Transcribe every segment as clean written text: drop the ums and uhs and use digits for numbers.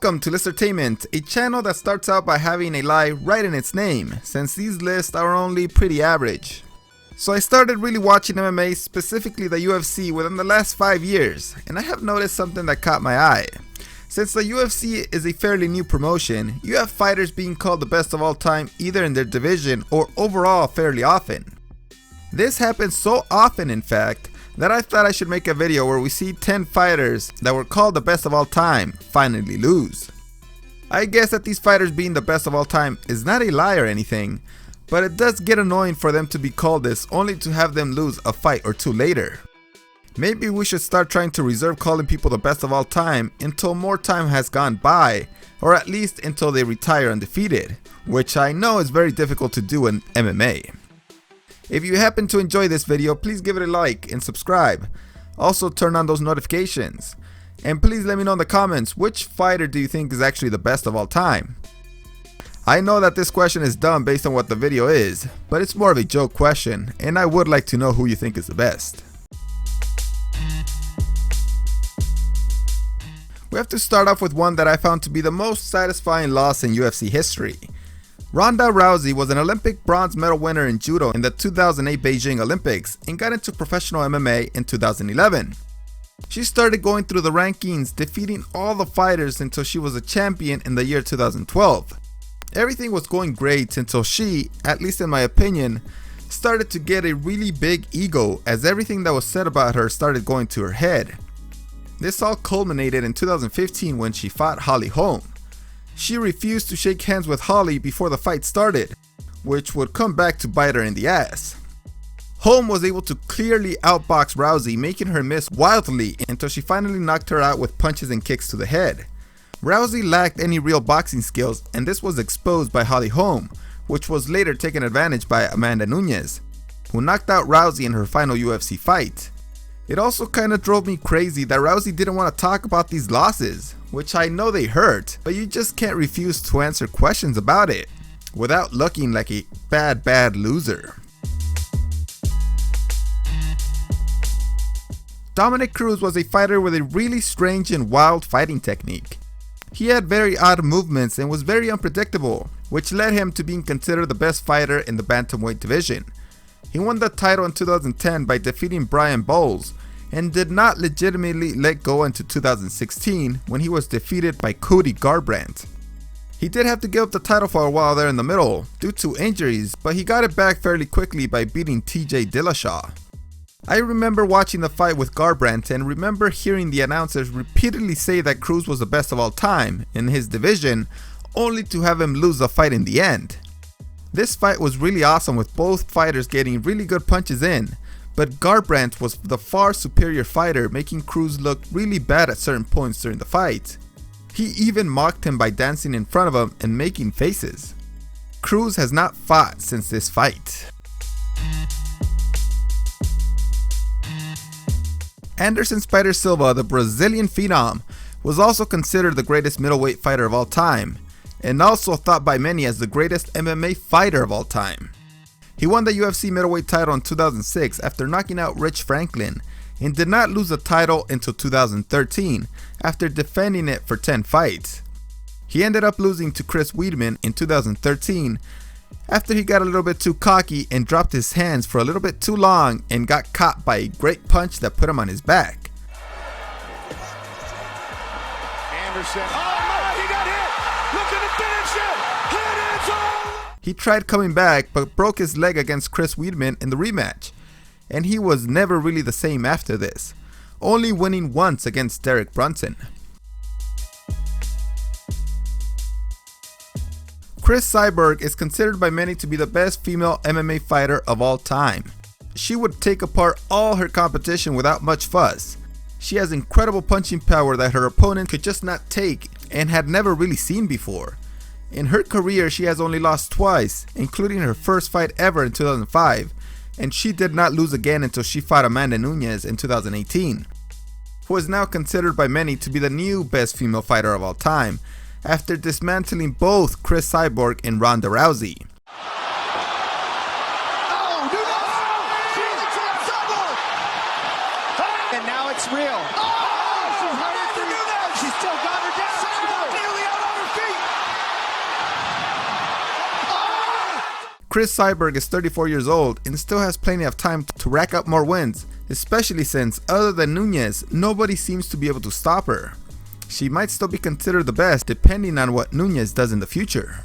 Welcome to Listertainment, a channel that starts out by having a lie right in its name, since these lists are only pretty average. So I started really watching MMA, specifically the UFC, within the last 5 years, and I have noticed something that caught my eye. Since the UFC is a fairly new promotion, you have fighters being called the best of all time either in their division or overall fairly often. This happens so often, in fact, that I thought I should make a video where we see 10 fighters that were called the best of all time finally lose. I guess that these fighters being the best of all time is not a lie or anything, but it does get annoying for them to be called this only to have them lose a fight or two later. Maybe we should start trying to reserve calling people the best of all time until more time has gone by, or at least until they retire undefeated, which I know is very difficult to do in MMA. If you happen to enjoy this video, please give it a like and subscribe. Also turn on those notifications. And please let me know in the comments, which fighter do you think is actually the best of all time? I know that this question is dumb based on what the video is, but it's more of a joke question, and I would like to know who you think is the best. We have to start off with one that I found to be the most satisfying loss in UFC history. Ronda Rousey was an Olympic bronze medal winner in judo in the 2008 Beijing Olympics and got into professional MMA in 2011. She started going through the rankings, defeating all the fighters until she was a champion in the year 2012. Everything was going great until she, at least in my opinion, started to get a really big ego as everything that was said about her started going to her head. This all culminated in 2015 when she fought Holly Holm. She refused to shake hands with Holly before the fight started, which would come back to bite her in the ass. Holm was able to clearly outbox Rousey, making her miss wildly until she finally knocked her out with punches and kicks to the head. Rousey lacked any real boxing skills, and this was exposed by Holly Holm, which was later taken advantage by Amanda Nunes, who knocked out Rousey in her final UFC fight. It also kinda drove me crazy that Rousey didn't want to talk about these losses, which I know they hurt, but you just can't refuse to answer questions about it without looking like a bad loser. Dominick Cruz was a fighter with a really strange and wild fighting technique. He had very odd movements and was very unpredictable, which led him to being considered the best fighter in the bantamweight division. He won the title in 2010 by defeating Brian Bowles, and did not legitimately let go until 2016 when he was defeated by Cody Garbrandt. He did have to give up the title for a while there in the middle due to injuries, but he got it back fairly quickly by beating TJ Dillashaw. I remember watching the fight with Garbrandt and remember hearing the announcers repeatedly say that Cruz was the best of all time in his division, only to have him lose the fight in the end. This fight was really awesome with both fighters getting really good punches in, but Garbrandt was the far superior fighter, making Cruz look really bad at certain points during the fight. He even mocked him by dancing in front of him and making faces. Cruz has not fought since this fight. Anderson Spider Silva, the Brazilian phenom, was also considered the greatest middleweight fighter of all time, and also thought by many as the greatest MMA fighter of all time. He won the UFC middleweight title in 2006 after knocking out Rich Franklin, and did not lose the title until 2013 after defending it for 10 fights. He ended up losing to Chris Weidman in 2013 after he got a little bit too cocky and dropped his hands for a little bit too long and got caught by a great punch that put him on his back. Anderson, oh no, he got hit! Look at the finish it! Hit it all! He tried coming back but broke his leg against Chris Weidman in the rematch, and he was never really the same after this, only winning once against Derek Brunson. Cris Cyborg is considered by many to be the best female MMA fighter of all time. She would take apart all her competition without much fuss. She has incredible punching power that her opponent could just not take and had never really seen before. In her career, she has only lost twice, including her first fight ever in 2005, and she did not lose again until she fought Amanda Nunes in 2018, who is now considered by many to be the new best female fighter of all time, after dismantling both Cris Cyborg and Ronda Rousey. And now it's real. Oh, she's still got her down. Chris Cyborg is 34 years old and still has plenty of time to rack up more wins, especially since, other than Nunes, nobody seems to be able to stop her. She might still be considered the best depending on what Nunes does in the future.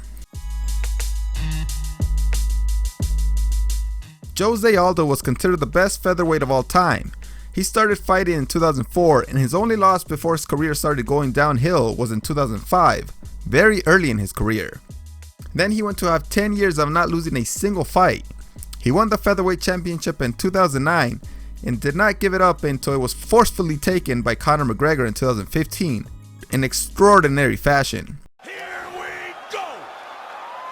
Jose Aldo was considered the best featherweight of all time. He started fighting in 2004 and his only loss before his career started going downhill was in 2005, very early in his career. Then he went to have 10 years of not losing a single fight. He won the featherweight championship in 2009 and did not give it up until it was forcefully taken by Conor McGregor in 2015 in extraordinary fashion. Here we go!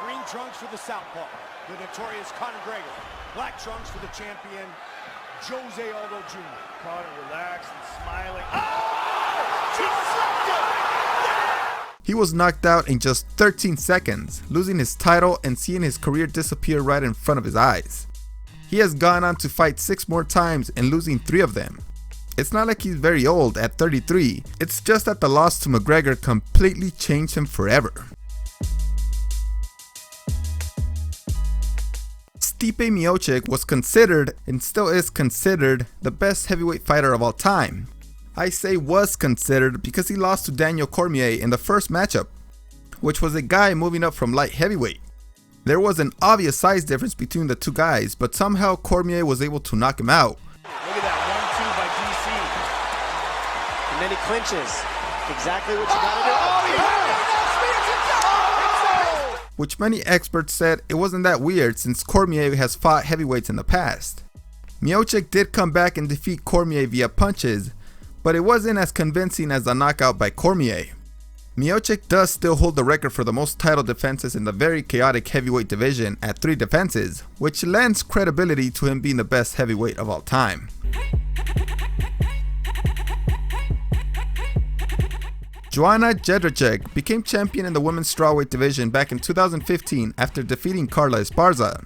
Green trunks for the southpaw, the notorious Conor McGregor. Black trunks for the champion, Jose Aldo Jr. Conor relaxed and smiling. Oh! Just like it! He was knocked out in just 13 seconds, losing his title and seeing his career disappear right in front of his eyes. He has gone on to fight 6 more times and losing 3 of them. It's not like he's very old at 33, it's just that the loss to McGregor completely changed him forever. Stipe Miocic was considered, and still is considered, the best heavyweight fighter of all time. I say was considered because he lost to Daniel Cormier in the first matchup, which was a guy moving up from light heavyweight. There was an obvious size difference between the two guys, but somehow Cormier was able to knock him out. Look at that 1-2 by DC. And then he clinches. Exactly what you gotta do. Which many experts said it wasn't that weird since Cormier has fought heavyweights in the past. Miocic did come back and defeat Cormier via punches, but it wasn't as convincing as the knockout by Cormier. Miocic does still hold the record for the most title defenses in the very chaotic heavyweight division at 3 defenses, which lends credibility to him being the best heavyweight of all time. Joanna Jedrzejczyk became champion in the women's strawweight division back in 2015 after defeating Carla Esparza,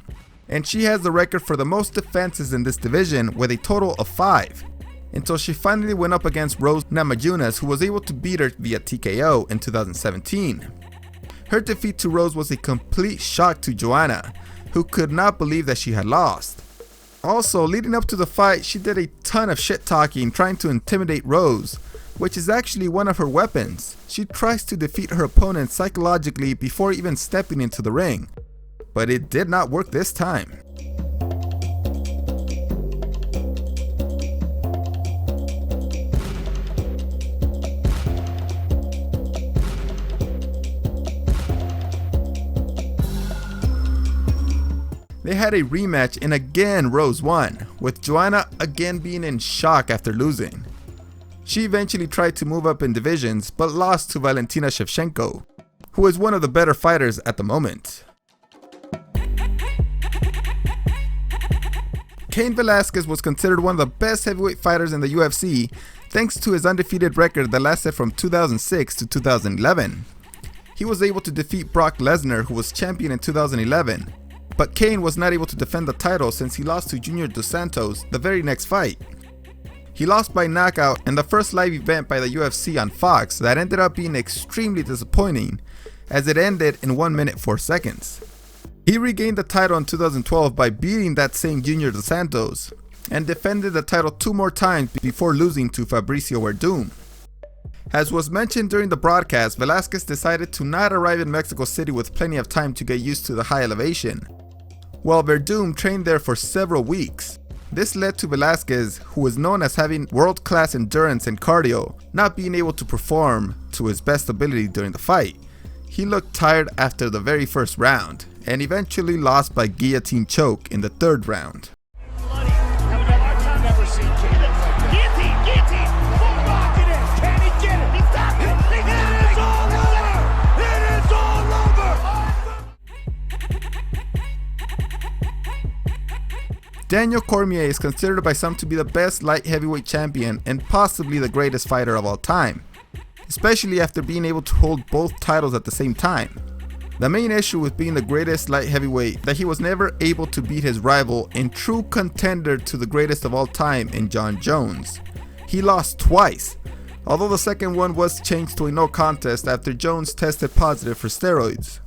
and she has the record for the most defenses in this division with a total of 5. Until she finally went up against Rose Namajunas, who was able to beat her via TKO in 2017. Her defeat to Rose was a complete shock to Joanna, who could not believe that she had lost. Also, leading up to the fight, she did a ton of shit talking trying to intimidate Rose, which is actually one of her weapons. She tries to defeat her opponent psychologically before even stepping into the ring, but it did not work this time. They had a rematch and again Rose won, with Joanna again being in shock after losing. She eventually tried to move up in divisions but lost to Valentina Shevchenko, who is one of the better fighters at the moment. Cain Velasquez was considered one of the best heavyweight fighters in the UFC thanks to his undefeated record that lasted from 2006 to 2011. He was able to defeat Brock Lesnar, who was champion in 2011. But Cain was not able to defend the title since he lost to Junior Dos Santos the very next fight. He lost by knockout in the first live event by the UFC on Fox that ended up being extremely disappointing as it ended in 1 minute 4 seconds. He regained the title in 2012 by beating that same Junior Dos Santos and defended the title 2 more times before losing to Fabricio Werdum. As was mentioned during the broadcast, Velasquez decided to not arrive in Mexico City with plenty of time to get used to the high elevation, while Werdum trained there for several weeks. This led to Velasquez, who was known as having world-class endurance and cardio, not being able to perform to his best ability during the fight. He looked tired after the very first round, and eventually lost by guillotine choke in the 3rd round. Daniel Cormier is considered by some to be the best light heavyweight champion and possibly the greatest fighter of all time, especially after being able to hold both titles at the same time. The main issue with being the greatest light heavyweight that he was never able to beat his rival and true contender to the greatest of all time in Jon Jones. He lost twice, although the second one was changed to a no contest after Jones tested positive for steroids.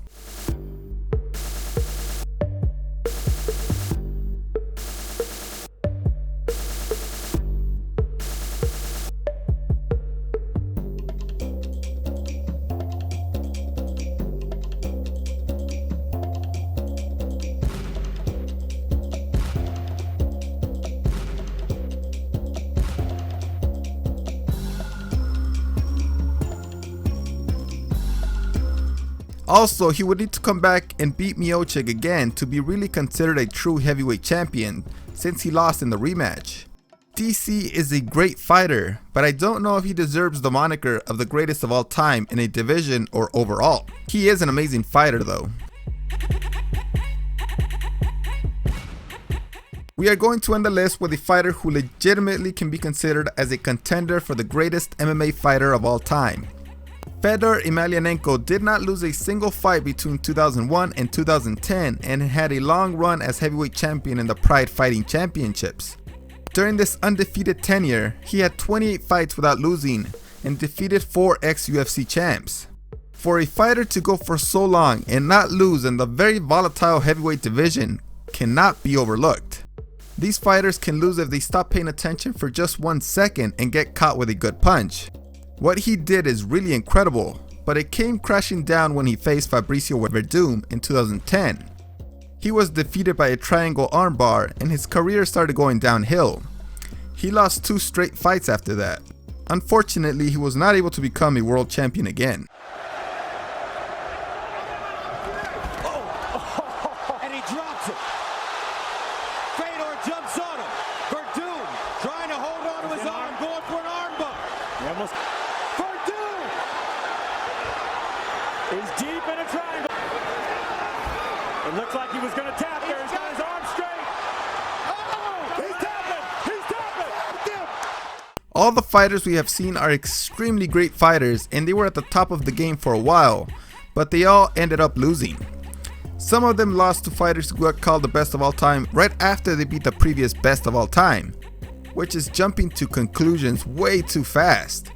Also, he would need to come back and beat Miocic again to be really considered a true heavyweight champion, since he lost in the rematch. DC is a great fighter, but I don't know if he deserves the moniker of the greatest of all time in a division or overall. He is an amazing fighter though. We are going to end the list with a fighter who legitimately can be considered as a contender for the greatest MMA fighter of all time. Fedor Emelianenko did not lose a single fight between 2001 and 2010 and had a long run as heavyweight champion in the Pride Fighting Championships. During this undefeated tenure, he had 28 fights without losing and defeated 4 ex-UFC champs. For a fighter to go for so long and not lose in the very volatile heavyweight division cannot be overlooked. These fighters can lose if they stop paying attention for just 1 second and get caught with a good punch. What he did is really incredible, but it came crashing down when he faced Fabricio Werdum in 2010. He was defeated by a triangle armbar and his career started going downhill. He lost 2 straight fights after that. Unfortunately, he was not able to become a world champion again. And he drops it. Fedor jumps on him. Werdum trying to hold on to his arm, going for an armbar. Werdum! He's deep in a triangle. It looks like he was going to tap there. He's got his arm straight. Oh! He's tapping! He's tapping! All the fighters we have seen are extremely great fighters and they were at the top of the game for a while, but they all ended up losing. Some of them lost to fighters who got called the best of all time right after they beat the previous best of all time, which is jumping to conclusions way too fast.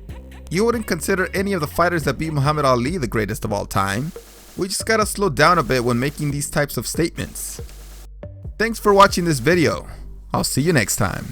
You wouldn't consider any of the fighters that beat Muhammad Ali the greatest of all time. We just gotta slow down a bit when making these types of statements. Thanks for watching this video. I'll see you next time.